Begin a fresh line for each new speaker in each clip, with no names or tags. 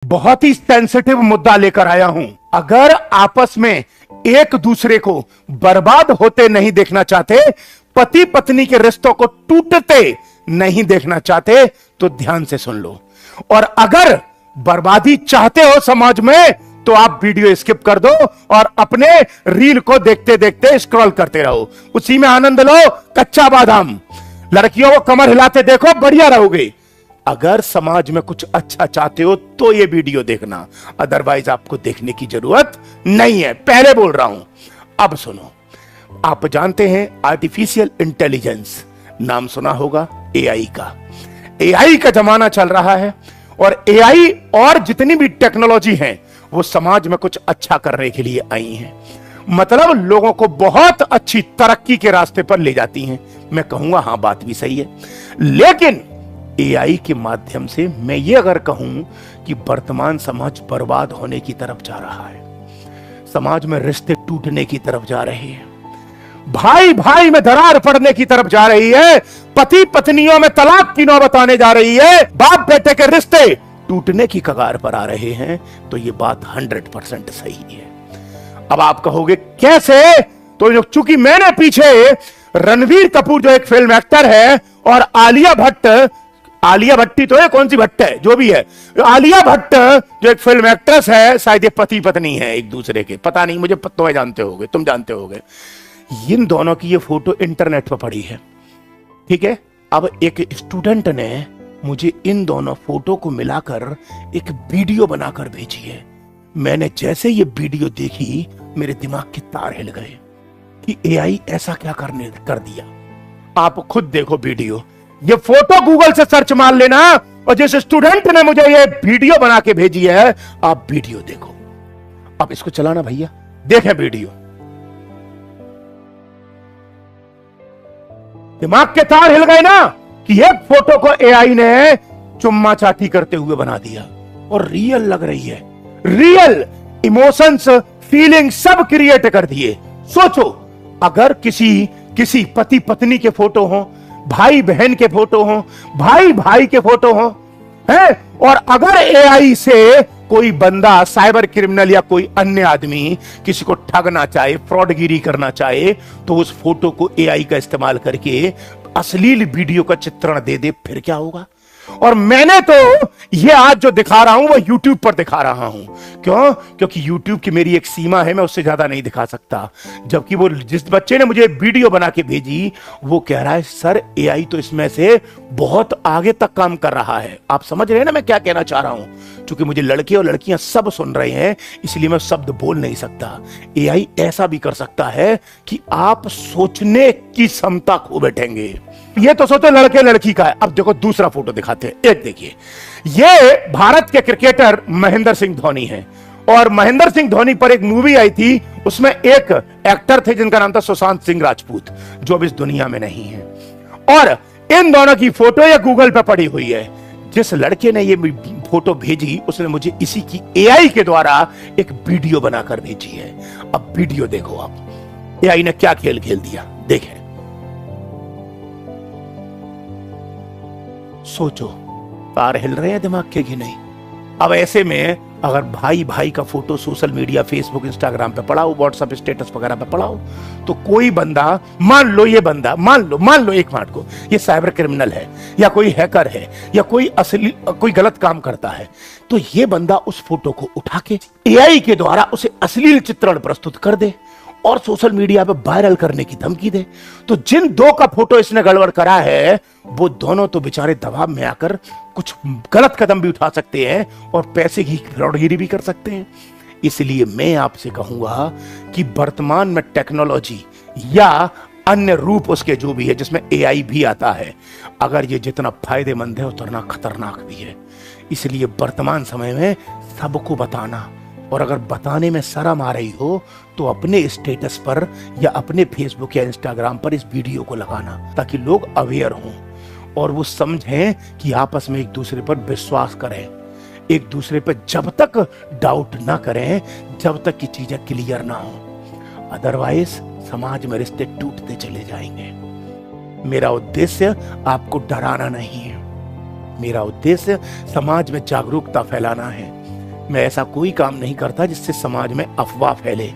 बहुत ही सेंसिटिव मुद्दा लेकर आया हूं। अगर आपस में एक दूसरे को बर्बाद होते नहीं देखना चाहते, पति पत्नी के रिश्तों को टूटते नहीं देखना चाहते, तो ध्यान से सुन लो। और अगर बर्बादी चाहते हो समाज में, तो आप वीडियो स्किप कर दो और अपने रील को देखते देखते स्क्रॉल करते रहो, उसी में आनंद लो। कच्चा बादाम, लड़कियों को कमर हिलाते देखो, बढ़िया रहोगे। अगर समाज में कुछ अच्छा चाहते हो तो ये वीडियो देखना, अदरवाइज आपको देखने की जरूरत नहीं है, पहले बोल रहा हूं। अब सुनो, आप जानते हैं आर्टिफिशियल इंटेलिजेंस, नाम सुना होगा एआई का। एआई का जमाना चल रहा है और एआई और जितनी भी टेक्नोलॉजी है वो समाज में कुछ अच्छा करने के लिए आई हैं। मतलब लोगों को बहुत अच्छी तरक्की के रास्ते पर ले जाती हैं। मैं कहूंगा हां, बात भी सही है, लेकिन एआई के माध्यम से मैं ये अगर कहूं कि वर्तमान समाज बर्बाद होने की तरफ जा रहा है, समाज में रिश्ते टूटने की तरफ जा रहे हैं, भाई भाई में दरार पड़ने की तरफ जा रही है, पति पत्नियों में तलाक की नौबत आने जा रही है, बाप बेटे के रिश्ते टूटने की कगार पर आ रहे हैं, तो ये बात 100% सही है। अब आप कहोगे कैसे? तो चूंकि मैंने पीछे रणवीर कपूर जो एक फिल्म एक्टर है और आलिया भट्टी तो है, कौन सी भट्ट है, जो भी है, आलिया भट्ट जो एक फिल्म एक्ट्रेस है, शायद ये पति पत्नी है एक दूसरे के, पता नहीं, मुझे तो जानते होगे, तुम जानते होगे। इन दोनों की ये फोटो इंटरनेट पर पड़ी है, ठीक है। अब एक स्टूडेंट ने मुझे इन दोनों फोटो को मिलाकर एक वीडियो बनाकर भेजी है। मैंने जैसे ये वीडियो देखी, मेरे दिमाग के तार हिल गए कि एआई ऐसा क्या कर दिया। आप खुद देखो वीडियो, ये फोटो गूगल से सर्च मार लेना, और जिस स्टूडेंट ने मुझे ये वीडियो बना के भेजी है, आप वीडियो देखो। आप इसको चलाना भैया, देखें वीडियो। दिमाग के तार हिल गए ना कि एक फोटो को एआई ने चुम्मा चाटी करते हुए बना दिया और रियल लग रही है, रियल इमोशंस, फीलिंग सब क्रिएट कर दिए। सोचो, अगर किसी पति पत्नी के फोटो हो, भाई बहन के फोटो हो, भाई भाई के फोटो हो, है, और अगर एआई से कोई बंदा, साइबर क्रिमिनल या कोई अन्य आदमी किसी को ठगना चाहे, फ्रॉडगिरी करना चाहे, तो उस फोटो को एआई का इस्तेमाल करके अश्लील वीडियो का चित्रण दे दे, फिर क्या होगा? और मैंने तो ये आज जो दिखा रहा हूं वो YouTube पर दिखा रहा हूं। क्यों? क्योंकि YouTube की मेरी एक सीमा है, मैं उससे ज्यादा नहीं दिखा सकता। जबकि वो जिस बच्चे ने मुझे वीडियो बना के भेजी, वो कह रहा है सर एआई तो इसमें से बहुत आगे तक काम कर रहा है। आप समझ रहे हैं ना मैं क्या कहना चाह रहा हूं? क्योंकि मुझे लड़के और लड़कियां सब सुन रहे हैं, इसलिए मैं शब्द बोल नहीं सकता। एआई ऐसा भी कर सकता है कि आप सोचने की क्षमता खो बैठेंगे। ये तो सोचो लड़के लड़की का है। अब देखो दूसरा फोटो दिखाते हैं, एक देखिए। ये भारत के क्रिकेटर महेंद्र सिंह धोनी है, और महेंद्र सिंह धोनी पर एक मूवी आई थी, उसमें एक एक्टर थे जिनका नाम था सुशांत सिंह राजपूत, जो अब इस दुनिया में नहीं है। और इन दोनों की फोटो ये गूगल पे पड़ी हुई है। जिस लड़के ने ये फोटो भेजी, उसने मुझे इसी की एआई के द्वारा एक वीडियो बनाकर भेजी है। अब वीडियो देखो आप, एआई ने क्या खेल खेल दिया, देखें। सोचो, तार हिल रहे हैं दिमाग के कि नहीं? अब ऐसे में अगर भाई भाई का photo social media, Facebook, Instagram पे पड़ाओ, व्हाट्सएप स्टेटस वगैरह पे पड़ाओ, तो कोई बंदा, मान लो ये बंदा, मान लो एक मिनट को, ये साइबर क्रिमिनल है या कोई हैकर है या कोई गलत काम करता है, तो ये बंदा उस फोटो को उठा के एआई के द्वारा उसे अश्लील चित्रण प्रस्तुत कर दे और सोशल मीडिया पे वायरल करने की धमकी दे। तो जिन दो का फोटो इसने गड़बड़ करा है, वो दोनों तो बेचारे दबाव में आकर कुछ गलत कदम भी उठा सकते हैं और पैसे की फ्रॉडगिरी भी कर सकते हैं। इसलिए मैं आपसे कहूंगा कि वर्तमान में टेक्नोलॉजी या अन्य रूप उसके जो भी है, जिसमें एआई भी आता है, अगर ये जितना फायदेमंद है उतना खतरनाक भी है। इसलिए वर्तमान समय में सबको बताना, और अगर बताने में शर्म आ रही हो तो अपने स्टेटस पर या अपने फेसबुक या इंस्टाग्राम पर इस वीडियो को लगाना, ताकि लोग अवेयर हों और वो समझें कि आपस में एक दूसरे पर विश्वास करें, एक दूसरे पर जब तक डाउट ना करें जब तक कि चीजें क्लियर ना हो। अदरवाइज समाज में रिश्ते टूटते चले जाएंगे। मेरा उद्देश्य आपको डराना नहीं है, मेरा उद्देश्य समाज में जागरूकता फैलाना है। मैं ऐसा कोई काम नहीं करता जिससे समाज में अफवाह फैले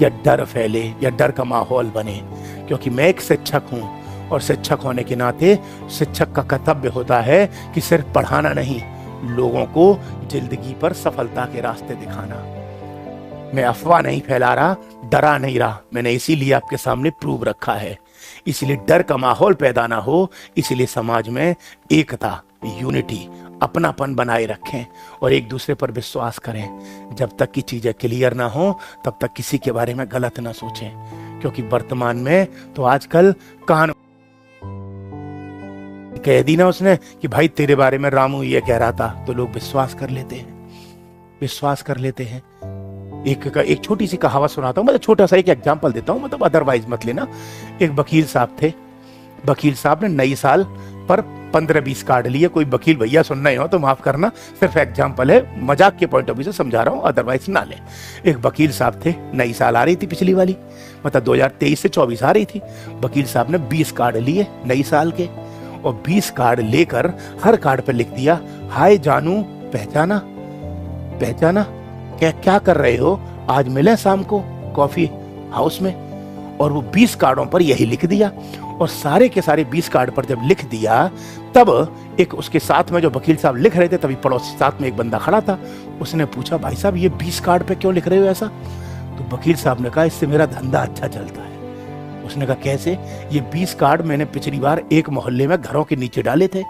या डर फैले या डर का माहौल बने, क्योंकि मैं एक शिक्षक हूं और शिक्षक होने के नाते शिक्षक का कर्तव्य होता है कि सिर्फ पढ़ाना नहीं, लोगों को जिंदगी पर सफलता के रास्ते दिखाना। मैं अफवाह नहीं फैला रहा, डरा नहीं रहा, मैंने इसीलिए आपके सामने प्रूव रखा है। इसलिए डर का माहौल पैदा ना हो, इसलिए समाज में एकता, यूनिटी, अपनापन बनाए रखें और एक दूसरे पर विश्वास करें। जब तक की चीजें क्लियर ना हो तब तक किसी के बारे में गलत ना सोचें, क्योंकि वर्तमान में तो आजकल कान कह दी ना उसने कि भाई तेरे बारे में रामू ये कह रहा था, तो लोग विश्वास कर लेते हैं। एक छोटी सी कहावत सुनाता हूँ, मतलब छोटा सा एक एग्जांपल देता हूँ, मतलब अदरवाइज मत लेना। एक वकील साहब थे, वकील साहब ने नई साल पर 15-20 कार्ड लिए। कोई वकील भैया सुन रहे हो तो माफ करना, सिर्फ एग्जांपल है, मजाक के पॉइंट ऑफ व्यू से समझा रहा हूँ, अदरवाइज ना ले। एक वकील साहब थे, नई साल आ रही थी पिछली वाली, मतलब 2023 से 24 आ रही थी। वकील साहब ने 20 कार्ड लिए नई साल के, और 20 कार्ड लेकर हर कार्ड पर लिख दिया, हाय जानू पहचाना क्या कर रहे हो, आज मिले शाम को कॉफी हाउस में। और वो 20 कार्डों पर यही लिख दिया, और सारे के सारे 20 कार्ड पर जब लिख दिया, तब एक उसके साथ में जो वकील साहब लिख रहे थे, तभी पड़ोसी साथ में एक बंदा खड़ा था, उसने पूछा, भाई साहब ये 20 कार्ड पे क्यों लिख रहे हो ऐसा? तो वकील साहब ने कहा, इससे मेरा धंधा अच्छा चलता है। उसने कहा कैसे? ये 20 कार्ड मैंने पिछली बार एक मोहल्ले में घरों के नीचे डाले थे।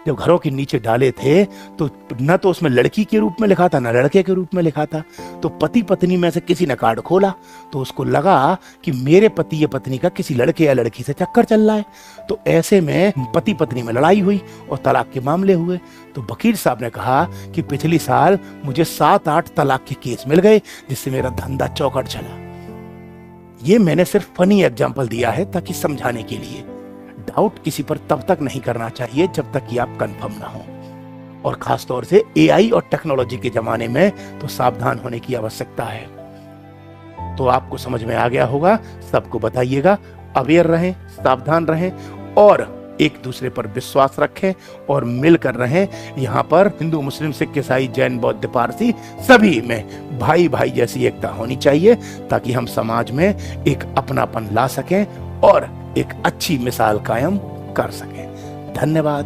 जब घरों के नीचे डाले थे तो न तो उसमें लड़की के रूप में लिखा था न लड़के के रूप में लिखा था। तो पति पत्नी में से किसी ने कार्ड खोला तो उसको लगा कि मेरे पति या पत्नी का किसी लड़के या लड़की से चक्कर चल रहा है। तो ऐसे में पति पत्नी में लड़ाई हुई और तलाक के मामले हुए। तो वकील साहब ने कहा कि पिछली साल मुझे 7-8 तलाक के केस मिल गए, जिससे मेरा धंधा चौकट चला। ये मैंने सिर्फ फनी एग्जाम्पल दिया है ताकि समझाने के लिए। डाउट किसी पर तब तक नहीं करना चाहिए जब तक कि आप कंफर्म ना हो, और खास तौर से एआई और टेक्नोलॉजी के जमाने में तो सावधान होने की आवश्यकता है। तो आपको समझ में आ गया होगा, सबको बताइएगा, अवेयर रहें, सावधान रहें और एक दूसरे पर विश्वास रखें और मिलकर रहें। यहाँ पर हिंदू, मुस्लिम, सिख, ईसाई, जैन, बौद्ध, पारसी सभी में भाई भाई जैसी एकता होनी चाहिए, ताकि हम समाज में एक अपनापन ला सकें और एक अच्छी मिसाल कायम कर सकें। धन्यवाद।